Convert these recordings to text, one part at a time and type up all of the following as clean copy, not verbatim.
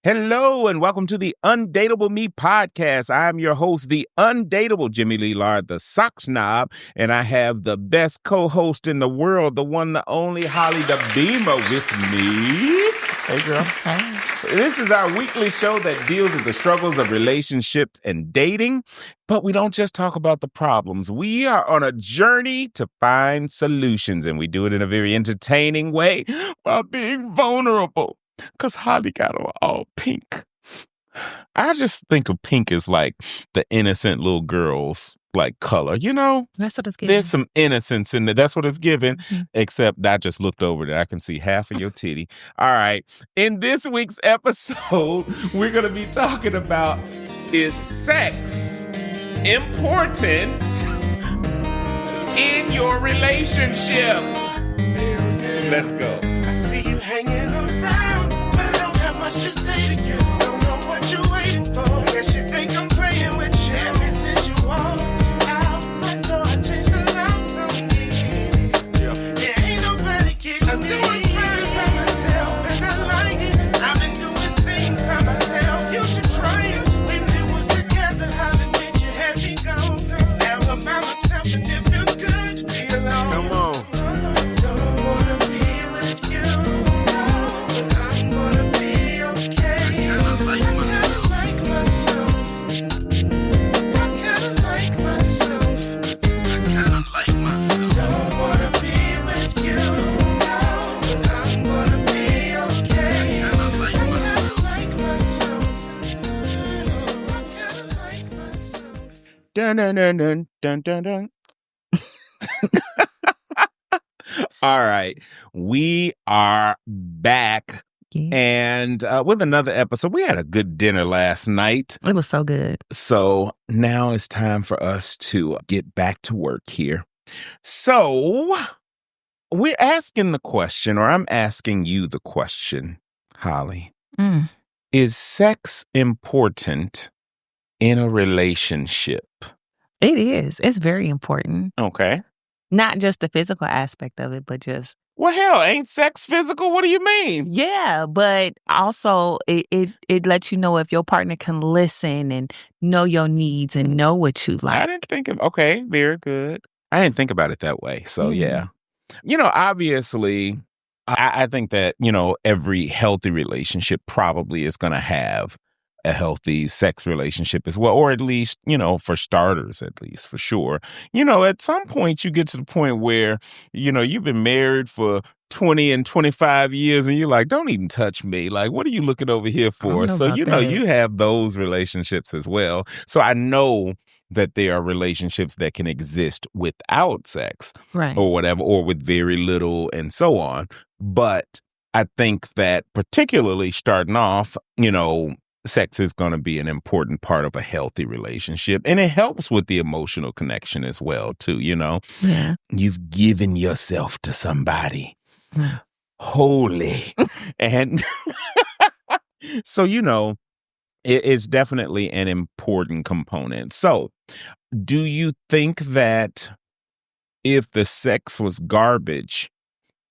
Hello and welcome to the Undateable Me podcast. I'm your host, the undateable Jimmy Lee Lard, the Sock Snob, and I have the best co-host in the world, the one, the only Holly DaBeamer with me. Hey, girl. Hi. This is our weekly show that deals with the struggles of relationships and dating, but we don't just talk about the problems. We are on a journey to find solutions, and we do it in a very entertaining way while being vulnerable. Because Holly got on all pink. I just think of pink as like the innocent little girl's like color, you know? That's what it's giving. There's some innocence in there. That's what it's giving. Mm-hmm. Except I just looked over there. I can see half of your titty. All right. In this week's episode, we're going to be talking about, is sex important in your relationship? Let's go. I see you hanging around, but I don't have much to say to you. Don't know what you're waiting for. Guess you think I'm playing with you. Ever since you walked out, I know I changed the lights on me. Yeah, ain't nobody getting I'm doing fine by myself, and I like it. I've been doing things by myself. You should try it. When we was together, how the minute you had me gone. Now I'm by myself, and it feels good to be alone. Come on. Dun, dun, dun, dun, dun, dun, dun. All right. We are back. Yeah. And with another episode. We had a good dinner last night. It was so good. So now it's time for us to get back to work here. So we're asking the question, or I'm asking you the question, Holly. Is sex important in a relationship? It is. It's very important. Okay. Not just the physical aspect of it, but just... Well, hell, ain't sex physical? What do you mean? Yeah, but also it lets you know if your partner can listen and know your needs and know what you like. I didn't think of... Okay, very good. I didn't think about it that way. So, yeah. You know, obviously, I think that, you know, every healthy relationship probably is going to have a healthy sex relationship as well, or at least, you know, for starters, at least, for sure. You know, at some point you get to the point where, you know, you've been married for 20 and 25 years and you're like, don't even touch me. Like, what are you looking over here for? So, you know, you have those relationships as well. So I know that there are relationships that can exist without sex, right, or whatever, or with very little and so on. But I think that particularly starting off, you know, sex is going to be an important part of a healthy relationship. And it helps with the emotional connection as well, too, you know? Yeah. You've given yourself to somebody holy. And so, you know, it's definitely an important component. So, do you think that if the sex was garbage,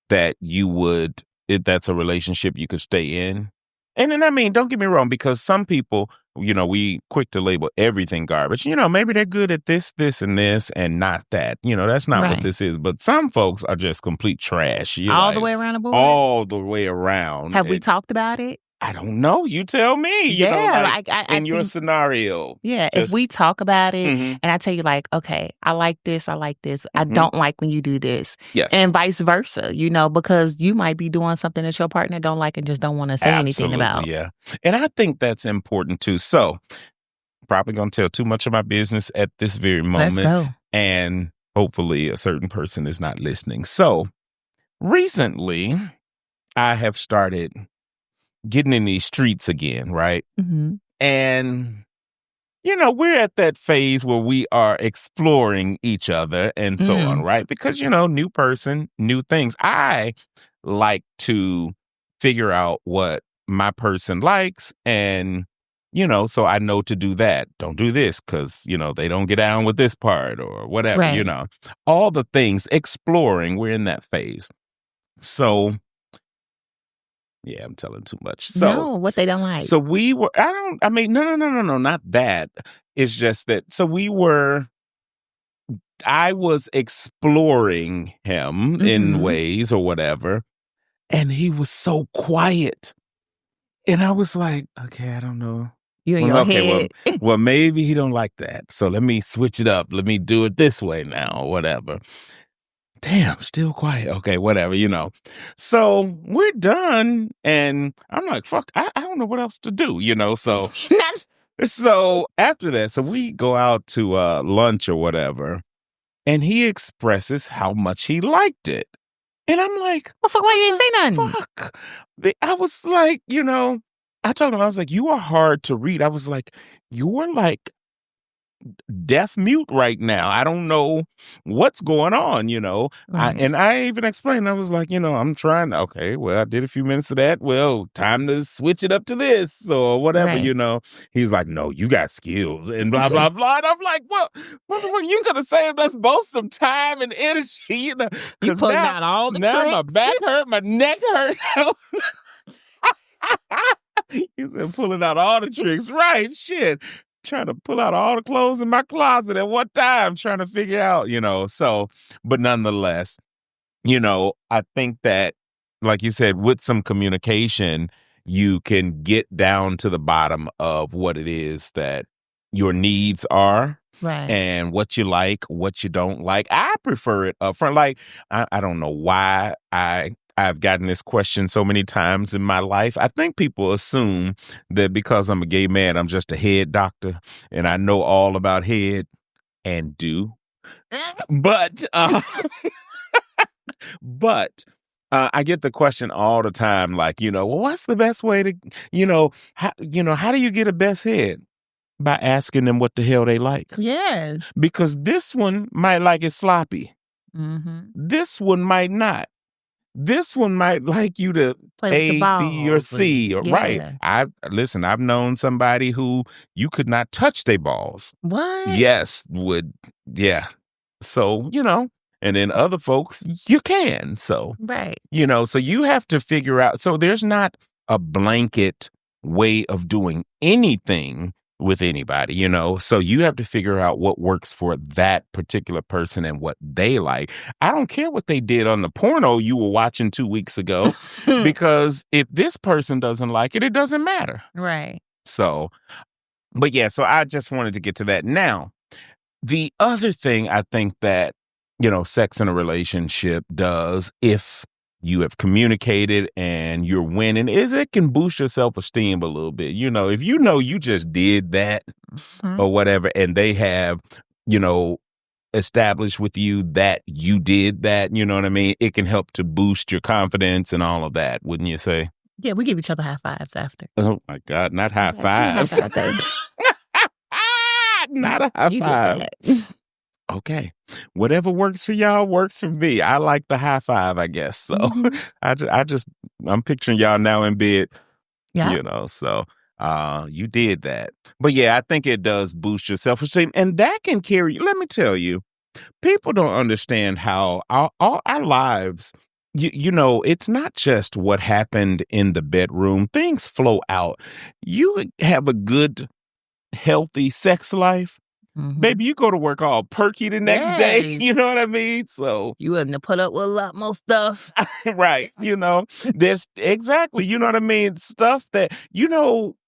that you would, if that's a relationship you could stay in? And then, I mean, don't get me wrong, because some people, you know, we quick to label everything garbage. You know, maybe they're good at this, and this, and not that. You know, that's not what this is. But some folks are just complete trash. All the way around the board? All the way around. Have we talked about it? I don't know. You tell me. You know, like in your scenario. Yeah. If we talk about it and I tell you like, okay, I like this. I don't like when you do this. Yes. And vice versa, you know, because you might be doing something that your partner don't like and just don't want to say anything about. Yeah. And I think that's important too. So probably going to tell too much of my business at this very moment. Let's go. And hopefully a certain person is not listening. So recently I have started getting in these streets again, right? Mm-hmm. And, you know, we're at that phase where we are exploring each other and so on, right? Because, you know, new person, new things. I like to figure out what my person likes and, you know, so I know to do that. Don't do this because, you know, they don't get down with this part or whatever, right. You know. All the things, exploring, we're in that phase. So Yeah, I'm telling too much. So No, what they don't like. So we were, no, not that. It's just that, I was exploring him in ways or whatever, and he was so quiet. And I was like, okay, I don't know. You in your head. Well, maybe he don't like that. So let me switch it up. Let me do it this way now, or whatever. Damn, still quiet. Okay, whatever, So we're done, and I'm like, fuck, I don't know what else to do, So after that, so we go out to lunch or whatever, and he expresses how much he liked it. And I'm like, well, fuck, why you didn't say nothing? Fuck. I was like, I told him, I was like, you are hard to read. I was like, you're like deaf mute right now. I don't know what's going on, Right. And I even explained, I was like, I'm trying. Okay, well, I did a few minutes of that. Well, time to switch it up to this or whatever, Right. He's like, no, you got skills and blah, blah, blah. And I'm like, what the fuck? You could have saved us both some time and energy, You pulling out all the now tricks. my back hurt, my neck hurt. He said, pulling out all the tricks. Right, shit. Trying to pull out all the clothes in my closet at one time, trying to figure out, So, but nonetheless, I think that, like you said, with some communication, you can get down to the bottom of what it is that your needs are. Right. And what you like, what you don't like. I prefer it up front. Like, I don't know why I've gotten this question so many times in my life. I think people assume that because I'm a gay man, I'm just a head doctor and I know all about head, and do. But I get the question all the time, like, well, what's the best way to, how do you get a best head? By asking them what the hell they like. Yes. Because this one might like it sloppy. This one might not. This one might like you to play A, B, or C. Or, Right. I've known somebody who you could not touch their balls. What? Yes, yeah. So, and then other folks, you can. So, right. So you have to figure out. So there's not a blanket way of doing anything with anybody, So you have to figure out what works for that particular person and what they like. I don't care what they did on the porno you were watching 2 weeks ago, because if this person doesn't like it, it doesn't matter. Right. So, but yeah, so I just wanted to get to that. Now, the other thing I think that, sex in a relationship does, if you have communicated and you're winning, is it can boost your self-esteem a little bit. If you just did that or whatever, and they have, established with you that you did that, you know what I mean? It can help to boost your confidence and all of that, wouldn't you say? Yeah, we give each other high fives after. Oh my God, not high fives. Not a high five. Okay. Whatever works for y'all works for me. I like the high five, I guess. So I'm picturing y'all now in bed, so you did that. But yeah, I think it does boost your self-esteem, and that can carry, let me tell you, people don't understand how all our lives, it's not just what happened in the bedroom. Things flow out. You have a good, healthy sex life. Baby, you go to work all perky the next day. You know what I mean? So you wouldn't have put up with a lot more stuff. Right. There's exactly, you know what I mean? Stuff that,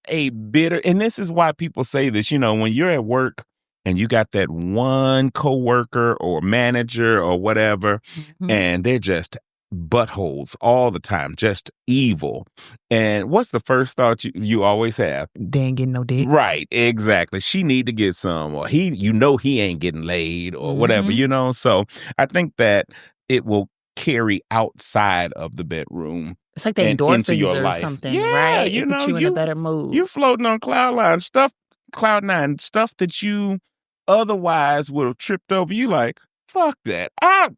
a bitter, and this is why people say this, when you're at work and you got that one coworker or manager or whatever, and they're just buttholes all the time, just evil. And what's the first thought you always have? They ain't getting no dick. Right, exactly. She need to get some, or he ain't getting laid or whatever, So I think that it will carry outside of the bedroom. It's like the endorphins or life. something, yeah, right? It puts you in a better mood. You're floating on cloud nine stuff that you otherwise would have tripped over. You like, fuck that. I'm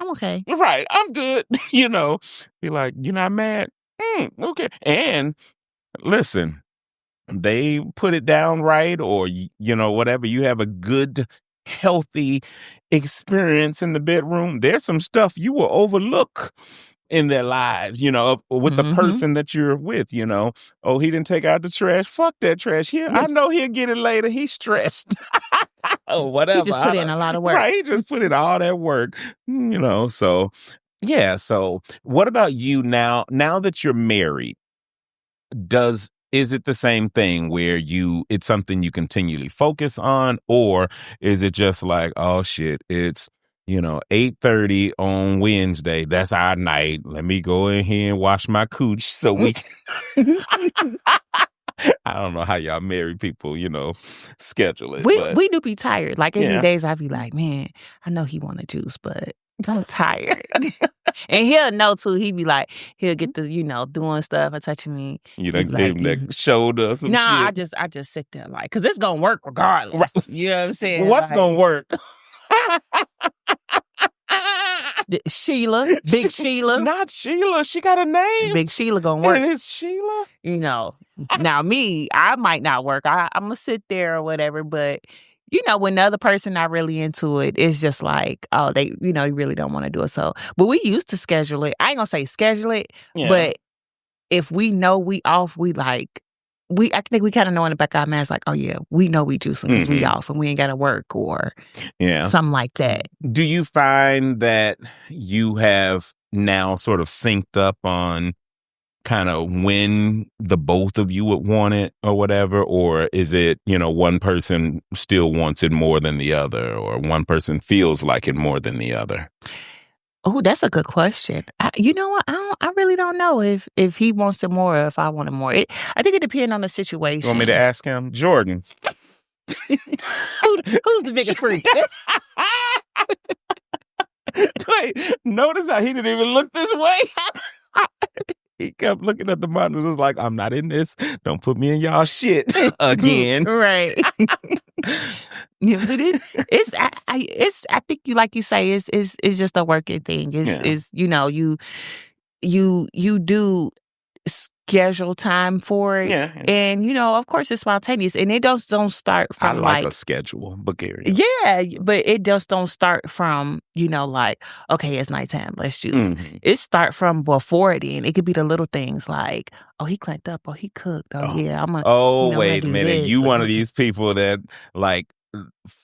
okay. Right. I'm good. Be like, you're not mad? Okay. And listen, they put it down right, or, whatever. You have a good, healthy experience in the bedroom. There's some stuff you will overlook in their lives, with the person that you're with, Oh, he didn't take out the trash. Fuck that trash. I know he'll get it later. He's stressed. Or whatever. He just put in a lot of work. Right. He just put in all that work, so yeah. So what about you now that you're married? Is it the same thing where it's something you continually focus on, or is it just like, oh shit, it's 8:30 on Wednesday. That's our night. Let me go in here and wash my cooch so we can. I don't know how y'all married people, schedule it. We do be tired. Like any days I be like, man, I know he want a juice, but I'm tired. And he'll know too. He'll get the, doing stuff and touching me. You done gave him that shoulder or some shit. I just sit there because it's gonna work regardless. Right. You know what I'm saying? What's gonna work? Sheila, Big Sheila. Not Sheila. She got a name. Big Sheila gonna work. And it's Sheila? Now me, I might not work. I'm gonna sit there or whatever, but when the other person not really into it, it's just like, oh, they, you really don't want to do it. So, but we used to schedule it. I ain't gonna say schedule it, but if we know we off, I think we kind of know in the back of our minds, like, oh yeah, we know we juicing because we off and we ain't got to work or something like that. Do you find that you have now sort of synced up on kind of when the both of you would want it or whatever? Or is it, one person still wants it more than the other, or one person feels like it more than the other? Oh, that's a good question. You know what? I really don't know if he wants it more or if I want it more. I think it depends on the situation. You want me to ask him? Jordan. Who's the biggest freak? Wait, notice how he didn't even look this way? He kept looking at the monitor, was like, I'm not in this. Don't put me in y'all shit again. Right. But I think like you say, it's just a working thing. You do schedule time for it. Yeah. And, of course it's spontaneous. And it just don't start from I like a schedule, Bulgaria. Yeah, but it just don't start from, like, okay, it's nighttime, let's juice. Mm-hmm. It start from before then. It could be the little things like, oh, he cleaned up, or he cooked, yeah, I'm a wait a minute. You one of these people that like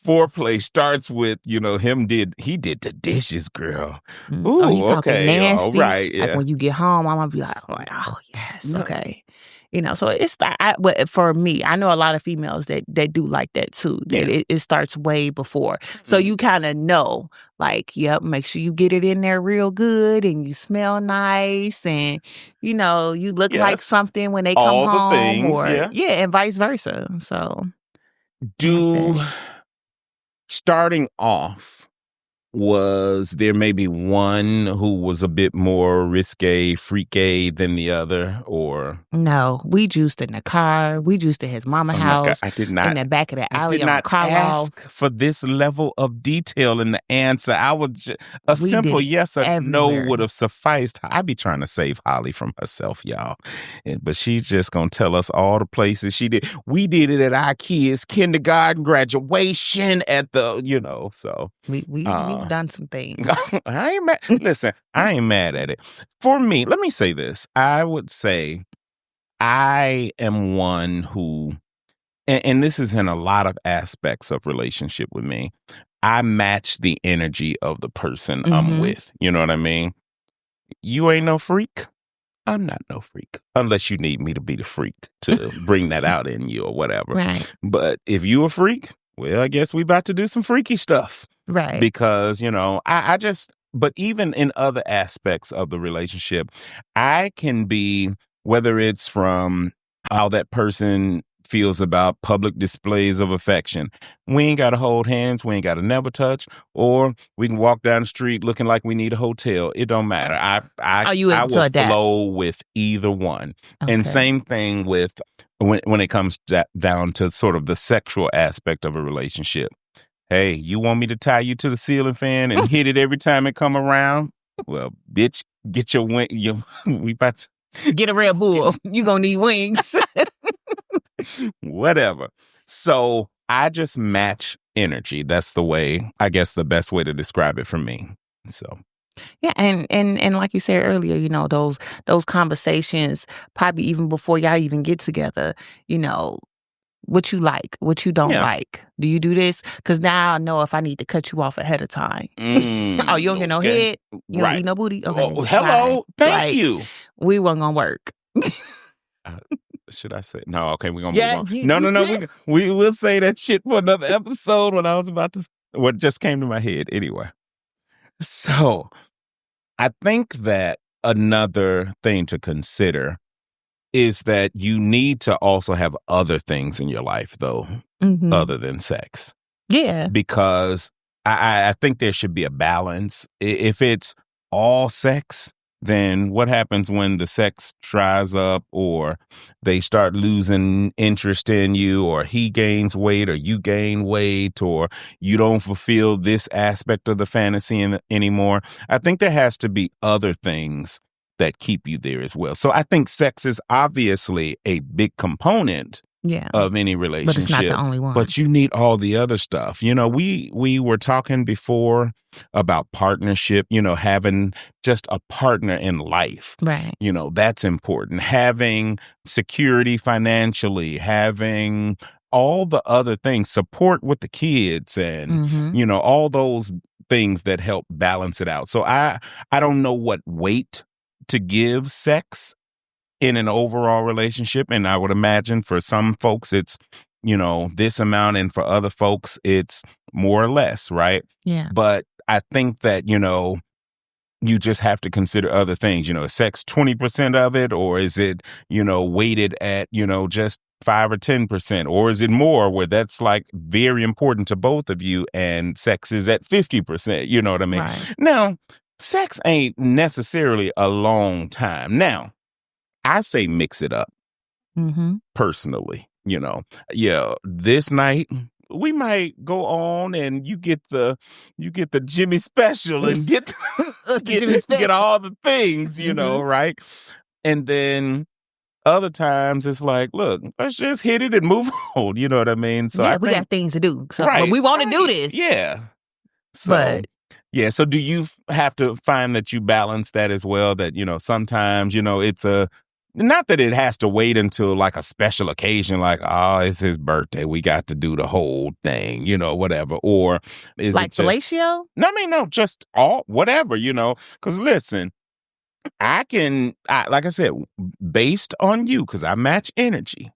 foreplay starts with, he did the dishes, girl. Ooh, he talking nasty. Right, yeah. Like when you get home, I'm gonna be like, oh yes, okay. So it's but for me, I know a lot of females that do like that too. That it starts way before, so you kind of know, like, yep, make sure you get it in there real good, and you smell nice, and you look like something when they come all home, the things, and vice versa. So. Starting off, was there maybe one who was a bit more risque, freaky than the other, or? No, we juiced in the car. We juiced at his mama's house. I did not. In the back of the alley on Carlo. Ask for this level of detail in the answer. I would simple yes or no would have sufficed. I be trying to save Holly from herself, y'all, but she's just gonna tell us all the places she did. We did it at our kids' kindergarten graduation at the, so we've done some things. I ain't mad. Listen, I ain't mad at it. For me, let me say this. I would say I am one who, and this is in a lot of aspects of relationship with me, I match the energy of the person I'm with. You know what I mean? You ain't no freak. I'm not no freak. Unless you need me to be the freak to bring that out in you or whatever. Right. But if you a freak, well, I guess we about to do some freaky stuff. Right. Because, but even in other aspects of the relationship, I can be, whether it's from how that person feels about public displays of affection. We ain't got to hold hands. We ain't got to never touch. Or we can walk down the street looking like we need a hotel. It don't matter. I will flow with either one. Okay. And same thing with when it comes down to sort of the sexual aspect of a relationship. Hey, you want me to tie you to the ceiling fan and hit it every time it come around? Well, bitch, get your wing. We about to get a Red Bull. You gonna need wings. Whatever. So I just match energy. That's the way, I guess, the best way to describe it for me. So Yeah, and like you said earlier, those conversations, probably even before y'all even get together, what you like, what you don't Yeah. like. Do you do this? Because now I know if I need to cut you off ahead of time. Oh, you don't get no Okay. head? You don't eat no booty? Okay. Oh, hello. bye. Thank Like, you. We weren't gonna work. Should I say? No, okay, we're gonna Yeah, move on. you- No, you no. said- We will say that shit for another episode when I was about to. What just came to my head anyway. So I think that another thing to consider is that you need to also have other things in your life, though, Mhm. other than sex. Yeah. Because I think there should be a balance. If it's all sex, then what happens when the sex dries up or they start losing interest in you, or he gains weight or you gain weight, or you don't fulfill this aspect of the fantasy anymore? I think there has to be other things that keep you there as well. So I think sex is obviously a big component Yeah. of any relationship. But it's not the only one. But you need all the other stuff. We were talking before about partnership, having just a partner in life. Right. That's important. Having security financially, having all the other things, support with the kids and, Mhm. All those things that help balance it out. So I don't know what weight to give sex in an overall relationship. And I would imagine for some folks, it's, this amount. And for other folks, it's more or less, right? Yeah. But I think that, you just have to consider other things. Is sex 20% of it, or is it, weighted at, just 5 or 10%, or is it more where that's like very important to both of you and sex is at 50%? You know what I mean? Right. Now, sex ain't necessarily a long time. Now, I say mix it up Mhm. personally, this night we might go on and you get the Jimmy special and get get all the things, right? And then other times it's like, look, let's just hit it and move on. You know what I mean? So we got things to do. So, right, but we want to do this. Yeah. So, But yeah. So do you have to find that you balance that as well? That, sometimes, it's not that it has to wait until like a special occasion, like, oh, it's his birthday, we got to do the whole thing, whatever. Or is like it just fellatio? No, just all whatever, because listen, like I said, based on you, because I match energy,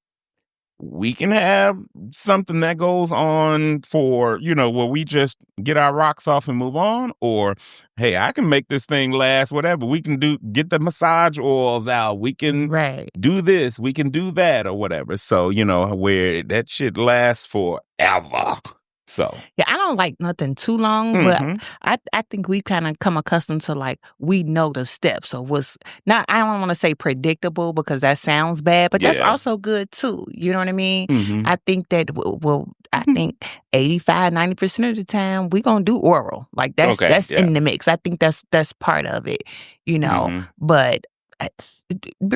we can have something that goes on for, where we just get our rocks off and move on. Or, hey, I can make this thing last, whatever. We can get the massage oils out. We can do this. We can do that or whatever. So, where that shit lasts forever. So yeah, I don't like nothing too long, but I think we kind of come accustomed to like we know the steps of what's not. I don't want to say predictable because that sounds bad, but that's also good too. You know what I mean? I think that I think 85-90% of the time we gonna do oral. Like that's in the mix. I think that's part of it. But.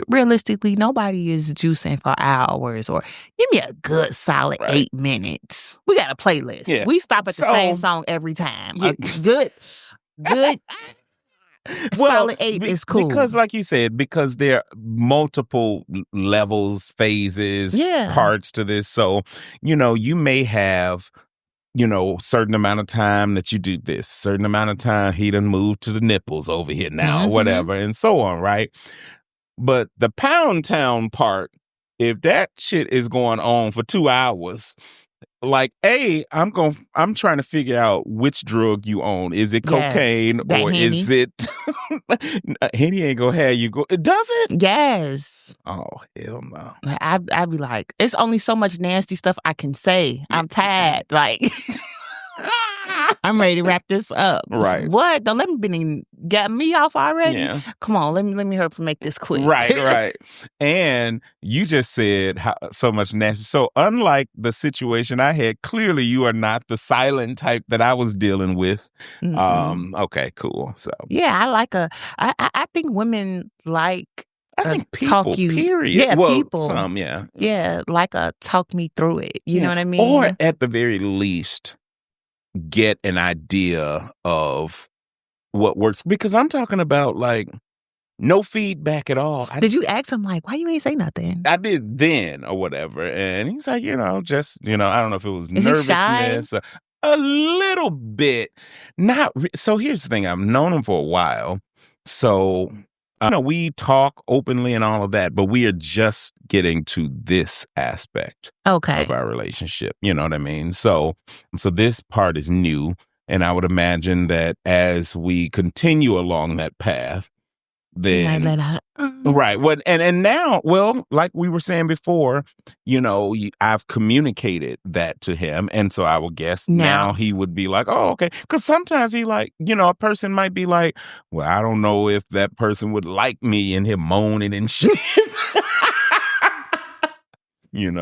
Realistically, nobody is juicing for hours. Or give me a good solid 8 minutes. We got a playlist. Yeah. We stop at the same song every time. Yeah. Good. Solid 8 is cool. Because, like you said, because there are multiple levels, phases, parts to this. So, you may have, certain amount of time that you do this, certain amount of time he done moved to the nipples over here now, or whatever, and so on, right? But the Pound Town part, if that shit is going on for 2 hours, like, I'm trying to figure out which drug you own. Is it cocaine or Henny. is it Henny ain't gonna have you go? Does it? Yes. Oh, hell no. I'd be like, it's only so much nasty stuff I can say. I'm tired. Like, I'm ready to wrap this up. Right. What? Don't let me get me off already. Yeah. Come on, let me hurry up and make this quick. Right. And you just said so much nasty. So unlike the situation I had, clearly you are not the silent type that I was dealing with. Okay, cool. So yeah, I think women like. I think people, talk you, period. Yeah, well, people. Some, yeah. Yeah, like a talk me through it. You know what I mean? Or at the very least, get an idea of what works, because I'm talking about like no feedback at all. Did you ask him like, why you ain't say nothing? I did then or whatever. And he's like, just, I don't know if it was Is he shy? nervousness. A little bit. So here's the thing. I've known him for a while. So, we talk openly and all of that, but we are just getting to this aspect of our relationship. You know what I mean? So this part is new. And I would imagine that as we continue along that path, then right. Well, and now, like we were saying before, I've communicated that to him, and so I would guess now he would be like, "Oh, okay." Because sometimes he a person might be like, "Well, I don't know if that person would like me," and him moaning and shit. And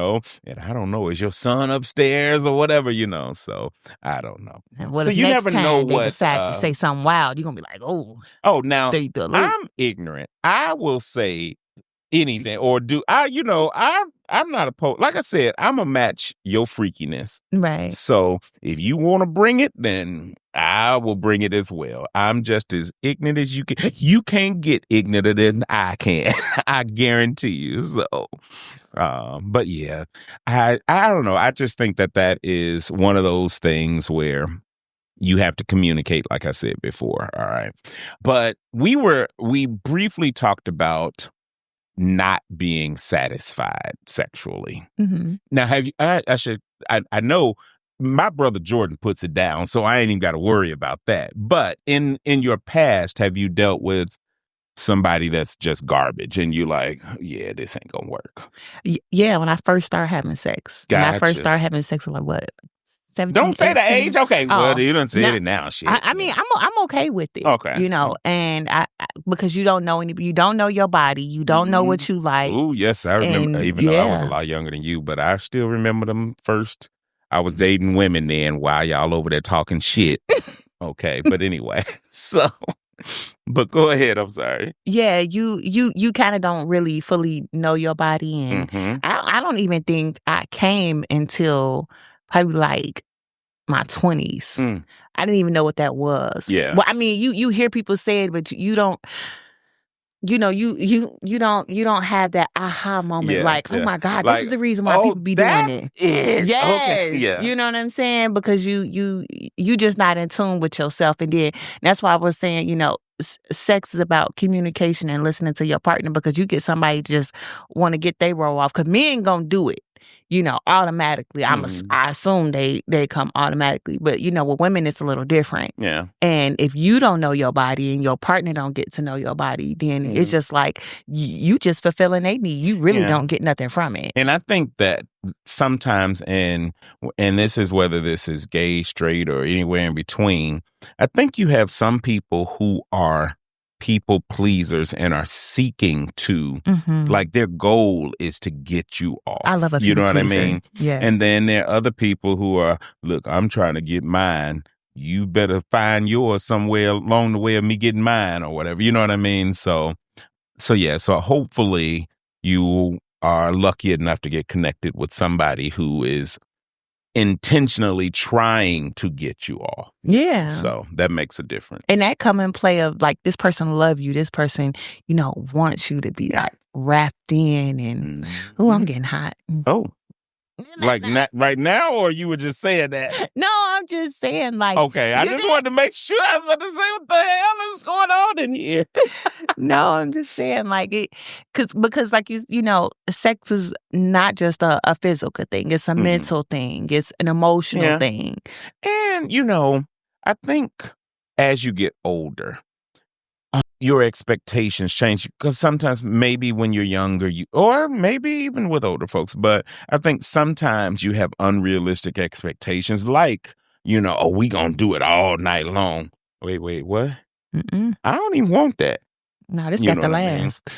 I don't know, is your son upstairs or whatever, so I don't know. Well, so if you next never time know they what decide to say something wild, you're going to be like, now I'm ignorant. I will say anything or I'm not opposed. Like I said, I'm a match your freakiness. Right. So if you want to bring it, then I will bring it as well. I'm just as ignorant as you can. You can't get ignorant than I can. I guarantee you. So, but yeah, I don't know. I just think that is one of those things where you have to communicate, like I said before. All right. But we briefly talked about not being satisfied sexually. Mm-hmm. Now, have you, I know my brother Jordan puts it down, so I ain't even got to worry about that. But in your past, have you dealt with somebody that's just garbage and you like, yeah, this ain't gonna work? Yeah, when I first started having sex. Gotcha. When I first started having sex, like what? 17, Don't say 18? The age. Okay, well, you done said it now. Shit. I mean, I'm okay with it. Okay, and I because you don't know you don't know your body, you don't know what you like. Oh yes, I remember. Even though I was a lot younger than you, but I still remember them first. I was dating women then while y'all over there talking shit. Okay, but anyway, so. But go ahead. I'm sorry. Yeah, you kind of don't really fully know your body, and I don't even think I came until probably like my 20s. I didn't even know what that was. Yeah. Well, I mean, you hear people say it, but you don't. You don't have that aha moment oh my God, this is the reason why people be doing it. Yes. Okay. Yeah. You know what I'm saying? Because you just not in tune with yourself. And then that's why I was saying, sex is about communication and listening to your partner, because you get somebody just want to get their roll off, because men ain't gonna do it. Automatically. I assume they come automatically. But, with women, it's a little different. Yeah. And if you don't know your body and your partner don't get to know your body, then it's just like you just fulfilling their need. You really don't get nothing from it. And I think that sometimes, and this is whether this is gay, straight, or anywhere in between, I think you have some people who are people pleasers and are seeking to, like, their goal is to get you off. I love a people You know what pleaser. I mean? Yeah. And then there are other people who are, look, I'm trying to get mine. You better find yours somewhere along the way of me getting mine or whatever. You know what I mean? So yeah. So hopefully you are lucky enough to get connected with somebody who is intentionally trying to get you off. Yeah. So that makes a difference. And that come in play of like, this person love you. This person, wants you to be like wrapped in and, I'm getting hot. Oh. Like not right now, or you were just saying that? No, I'm just saying like. Okay, I just wanted to make sure. I was about to say, what the hell is going on in here? No, I'm just saying like it, because like sex is not just a physical thing. It's a mental thing. It's an emotional thing. And I think as you get older, your expectations change, because sometimes maybe when you're younger, or maybe even with older folks, but I think sometimes you have unrealistic expectations, like, we gonna do it all night long. Wait, what? I don't even want that. No, this got to last.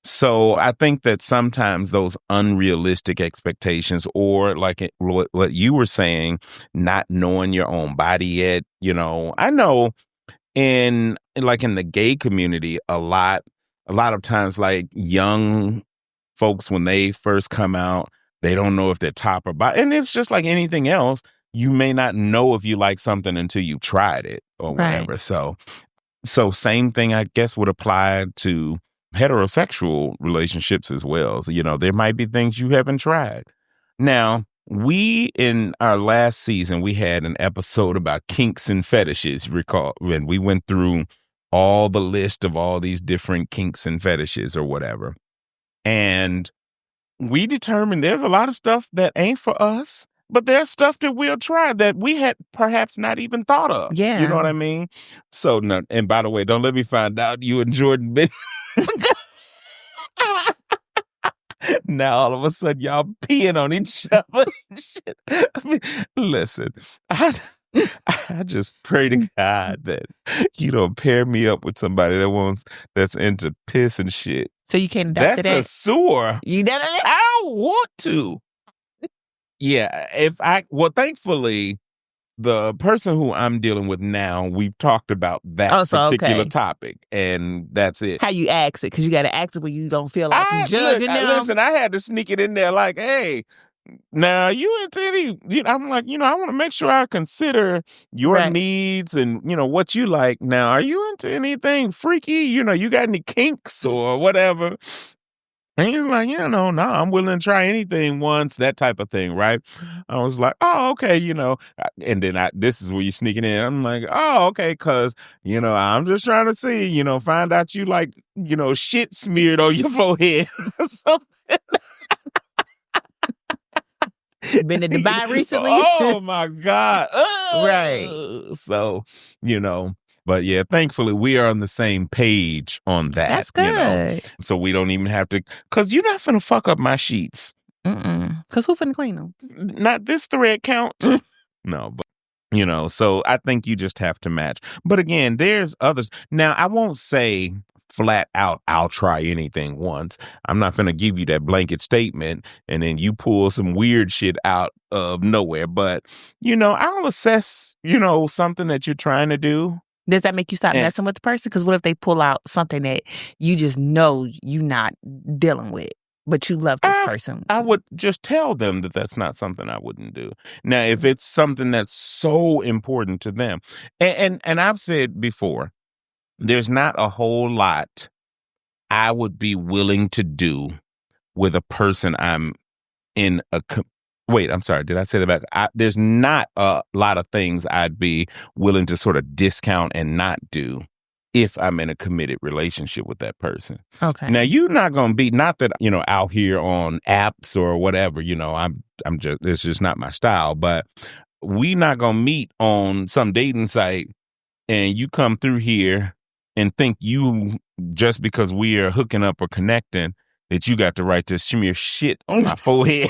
So I think that sometimes those unrealistic expectations, or like what you were saying, not knowing your own body yet, I know in the gay community, a lot of times, like, young folks, when they first come out, they don't know if they're top or bottom. And it's just like anything else. you may not know if you like something until you've tried it or whatever. Right. So same thing, I guess, would apply to heterosexual relationships as well. So, there might be things you haven't tried. Now, in our last season, we had an episode about kinks and fetishes, recall, when we went through all the list of all these different kinks and fetishes or whatever. And we determined there's a lot of stuff that ain't for us, but there's stuff that we'll try that we had perhaps not even thought of. Yeah. You know what I mean? So, no, and by the way, don't let me find out you and Jordan been... Now all of a sudden y'all peeing on each other and shit. I mean, listen, I just pray to God that you don't pair me up with somebody that's into piss and shit. So you can't adopt That's a sewer. You done it? I don't want to. Yeah, thankfully, the person who I'm dealing with now, we've talked about that particular topic, and that's it. How you ask it, because you got to ask it when you don't feel like you're judging them. Listen, I had to sneak it in there like, hey, now you into any, I'm like, I want to make sure I consider your needs and, what you like. Now, are you into anything freaky? You got any kinks or whatever? And he's like, no, I'm willing to try anything once, that type of thing, right? I was like, oh, okay, and then this is where you're sneaking in. I'm like, oh, okay, because, I'm just trying to see, find out you like, shit smeared on your forehead or something. Been to Dubai recently? Oh, my God. Right. So, but yeah, thankfully, we are on the same page on that. That's good. So we don't even have to, because you're not finna fuck up my sheets. Because who finna clean them? Not this thread count. No, but, so I think you just have to match. But again, there's others. Now, I won't say flat out, I'll try anything once. I'm not finna give you that blanket statement and then you pull some weird shit out of nowhere. But, I'll assess, something that you're trying to do. Does that make you stop messing with the person? Because what if they pull out something that you just know you're not dealing with, but you love this person? I would just tell them that that's not something I wouldn't do. Now, if it's something that's so important to them, and I've said before, there's not a whole lot I would be willing to do with a person I'm in a... Wait, I'm sorry. Did I say that back? There's not a lot of things I'd be willing to sort of discount and not do if I'm in a committed relationship with that person. Okay. Now, you're not going to be, not that, out here on apps or whatever, I'm just, it's just not my style, but we not going to meet on some dating site and you come through here and think you, just because we are hooking up or connecting, that you got the right to smear shit on my forehead.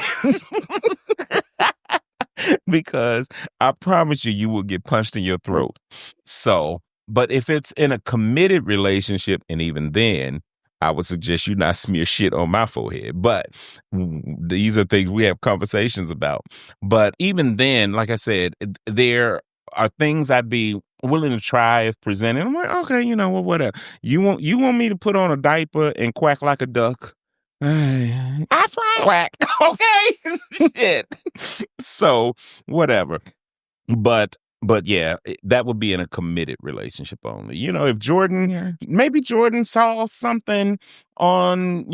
Because I promise you will get punched in your throat. So, but if it's in a committed relationship, and even then, I would suggest you not smear shit on my forehead. But these are things we have conversations about. But even then, like I said, there are things I'd be willing to try if presented. I'm like, okay, well, whatever. You want me to put on a diaper and quack like a duck? I fly quack. Okay. Shit. So whatever. But yeah, that would be in a committed relationship only. If Jordan, maybe Jordan saw something on,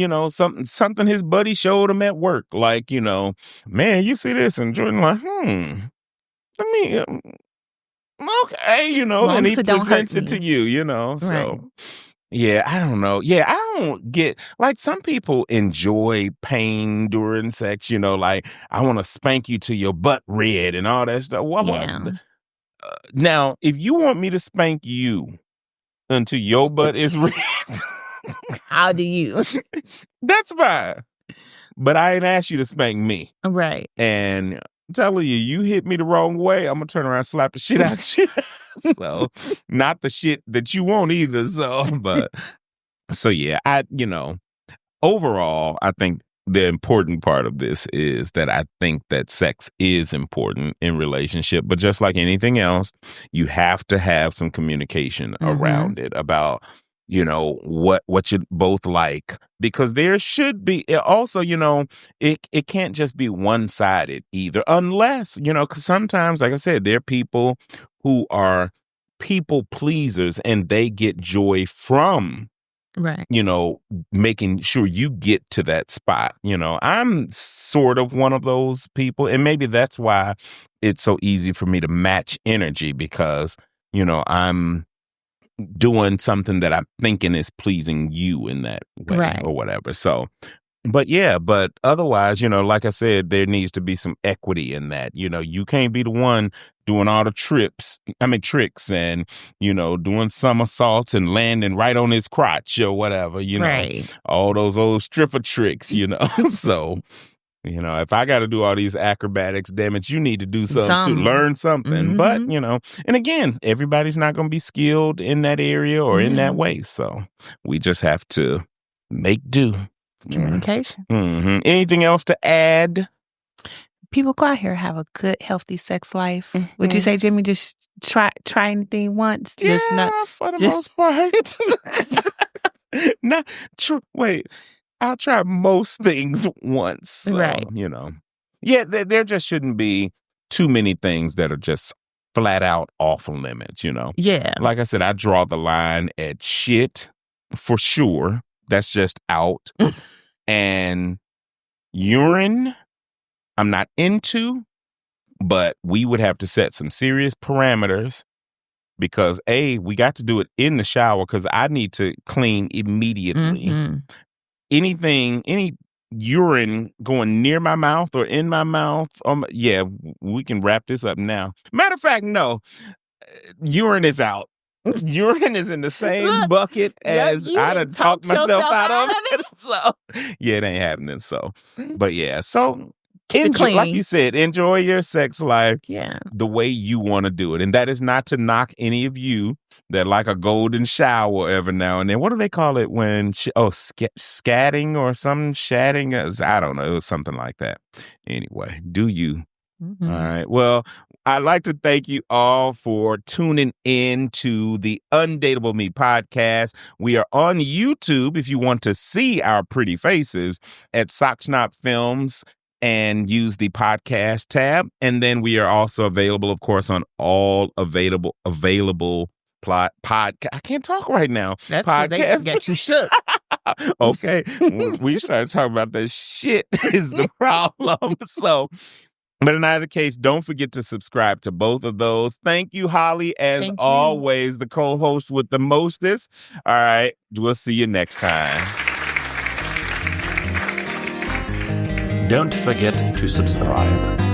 something his buddy showed him at work. Like, man, you see this? And Jordan like, let me, okay, and he presents it to you, so. Right. Yeah, I don't know. Yeah, I don't get, like, some people enjoy pain during sex, like, I want to spank you till your butt red and all that stuff. Well, now, if you want me to spank you until your butt is red, how do you? That's fine. But I ain't asked you to spank me. Right. And I'm telling you hit me the wrong way, I'm going to turn around and slap the shit out you. So, not the shit that you want either. So yeah, overall, I think the important part of this is that I think that sex is important in relationship, but just like anything else, you have to have some communication around it about, what you both like, because there should be also, it can't just be one-sided either, unless, because sometimes, like I said, there are people who are people pleasers and they get joy from, Right. making sure you get to that spot. I'm sort of one of those people, and maybe that's why it's so easy for me to match energy, because, I'm doing something that I'm thinking is pleasing you in that way, Right. or whatever. So, but otherwise, like I said, there needs to be some equity in that. You can't be the one doing all the tricks and, doing somersaults and landing right on his crotch or whatever, Right. all those old stripper tricks, So, if I got to do all these acrobatics, damn it, you need to do something to learn something. But, and again, everybody's not going to be skilled in that area or in that way. So we just have to make do. Communication. Mm-hmm. Anything else to add? People go out here have a good, healthy sex life. Would you say, Jimmy, just try anything once? Just for the most part. Wait. I'll try most things once. So, right. Yeah, there just shouldn't be too many things that are just flat out off limits, Yeah. Like I said, I draw the line at shit for sure. That's just out. And urine, I'm not into, but we would have to set some serious parameters, because we got to do it in the shower, because I need to clean immediately. Mm-hmm. Any urine going near my mouth or in my mouth, we can wrap this up now. Matter of fact, no, urine is out. Urine is in the same bucket as I done talked myself out of it. So, it ain't happening. So, but enjoy, like you said, enjoy your sex life the way you want to do it. And that is not to knock any of you that like a golden shower every now and then. What do they call it when, scatting or some shatting? I don't know. It was something like that. Anyway, do you? Mm-hmm. All right. Well, I'd like to thank you all for tuning in to the Undateable Me podcast. We are on YouTube if you want to see our pretty faces at Sock Snob Films, and use the podcast tab. And then we are also available, of course, on all available I can't talk right now. That's because they get you shook. Okay. We started talking about that shit is the problem. So, but in either case, don't forget to subscribe to both of those. Thank you, Holly, as always, the co-host with the mostest. All right. We'll see you next time. Don't forget to subscribe.